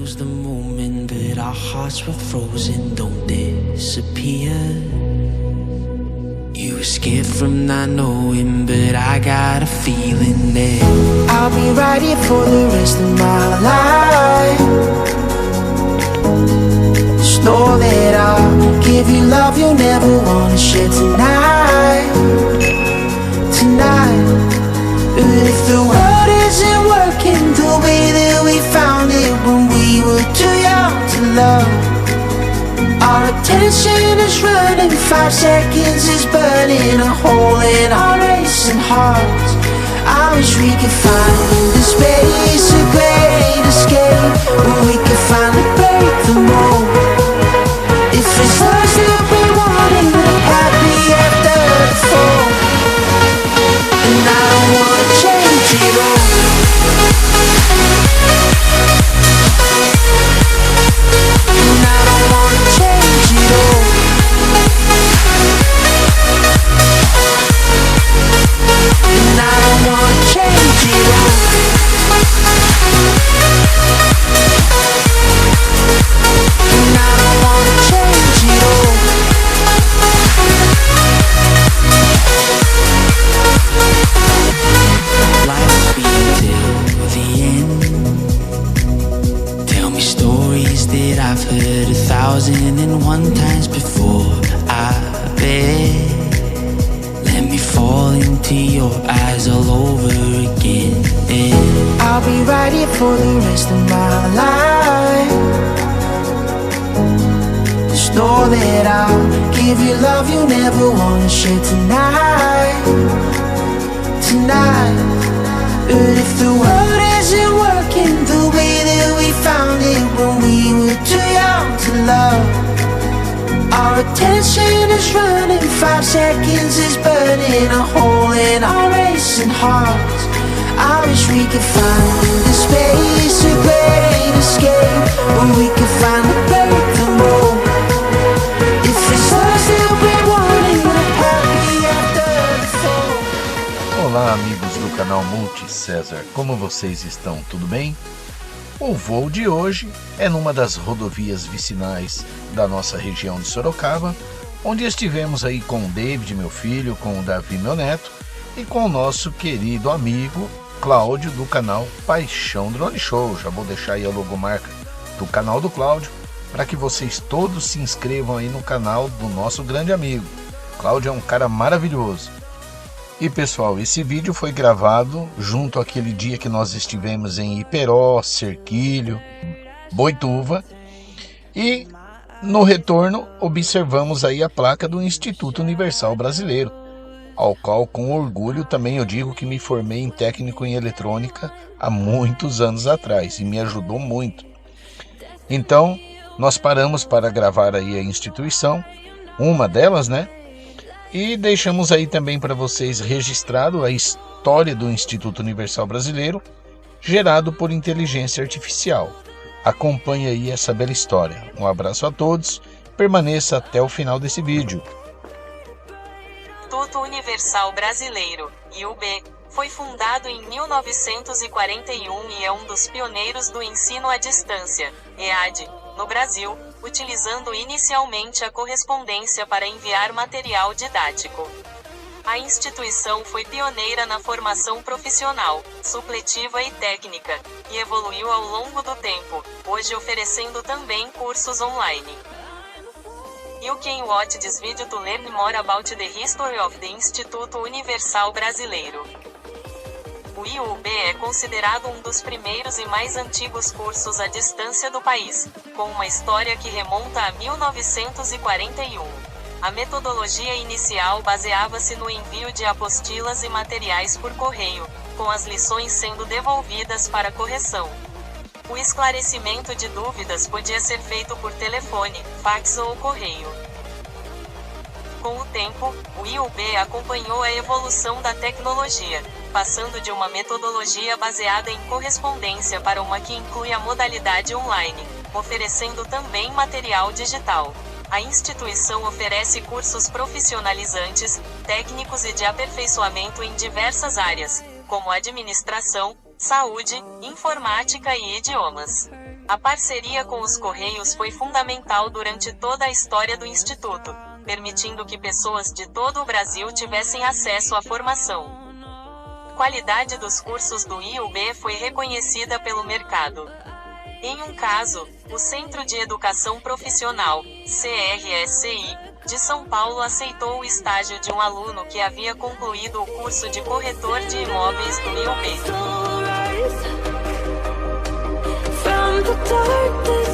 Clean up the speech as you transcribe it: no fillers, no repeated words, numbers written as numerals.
knows the moment, but our hearts were frozen, don't disappear. You were scared from not knowing, but I got a feeling that I'll be right here for the rest of my life. Just know that I'll give you love you'll never wanna share tonight. Tonight. But if the world isn't working the way that we found it when we were too young to love, our attention is running, 5 seconds is burning a hole in our racing hearts. I wish we could find the space, a great escape, where we could finally break the mold. If it's us that we wanted, happy after the fall. And I don't wanna change it all. And I don't wanna change it all. And I don't wanna change it all. And I don't wanna change it all. Life be till the end. Tell me stories that I've heard 1,001 times before. I bet. Let me fall into your eyes all over again. I'll be right here for the rest of my life. Just know that I'll give you love you never wanna share tonight. Tonight. But if the world isn't working the way that we found it when we were too young to love, our attention is running, 5 seconds is burning a hole in our racing hearts. I wish we could find the space, a great escape, where we could finally break the mold. If it's us that we wanted, happy after the fall. Olá, amigos do canal Multi César, como vocês estão? Tudo bem? O voo de hoje é numa das rodovias vicinais da nossa região de Sorocaba, onde estivemos aí com o David, meu filho, com o Davi, meu neto, e com o nosso querido amigo Cláudio do canal Paixão Drone Show. Já vou deixar aí a logomarca do canal do Cláudio para que vocês todos se inscrevam aí no canal do nosso grande amigo. Cláudio é um cara maravilhoso. E pessoal, esse vídeo foi gravado junto àquele dia que nós estivemos em Iperó, Cerquilho, Boituva, e no retorno observamos aí a placa do Instituto Universal Brasileiro, ao qual com orgulho também eu digo que me formei em técnico em eletrônica há muitos anos atrás e me ajudou muito. Então nós paramos para gravar aí a instituição, uma delas, né? E deixamos aí também para vocês registrado a história do Instituto Universal Brasileiro, gerado por inteligência artificial. Acompanhe aí essa bela história. Um abraço a todos, permaneça até o final desse vídeo. Instituto Universal Brasileiro, IUB, foi fundado em 1941 e é um dos pioneiros do ensino à distância, EAD, no Brasil, utilizando inicialmente a correspondência para enviar material didático. A instituição foi pioneira na formação profissional, supletiva e técnica, e evoluiu ao longo do tempo, hoje oferecendo também cursos online. You can watch this video to learn more about the history of the Instituto Universal Brasileiro. O IUB é considerado um dos primeiros e mais antigos cursos à distância do país, com uma história que remonta a 1941. A metodologia inicial baseava-se no envio de apostilas e materiais por correio, com as lições sendo devolvidas para correção. O esclarecimento de dúvidas podia ser feito por telefone, fax ou correio. Com o tempo, o IUB acompanhou a evolução da tecnologia, passando de uma metodologia baseada em correspondência para uma que inclui a modalidade online, oferecendo também material digital. A instituição oferece cursos profissionalizantes, técnicos e de aperfeiçoamento em diversas áreas, como administração, saúde, informática e idiomas. A parceria com os Correios foi fundamental durante toda a história do Instituto, permitindo que pessoas de todo o Brasil tivessem acesso à formação. A qualidade dos cursos do IUB foi reconhecida pelo mercado. Em um caso, o Centro de Educação Profissional, CRSI, de São Paulo aceitou o estágio de um aluno que havia concluído o curso de corretor de imóveis do IUB. From the darkness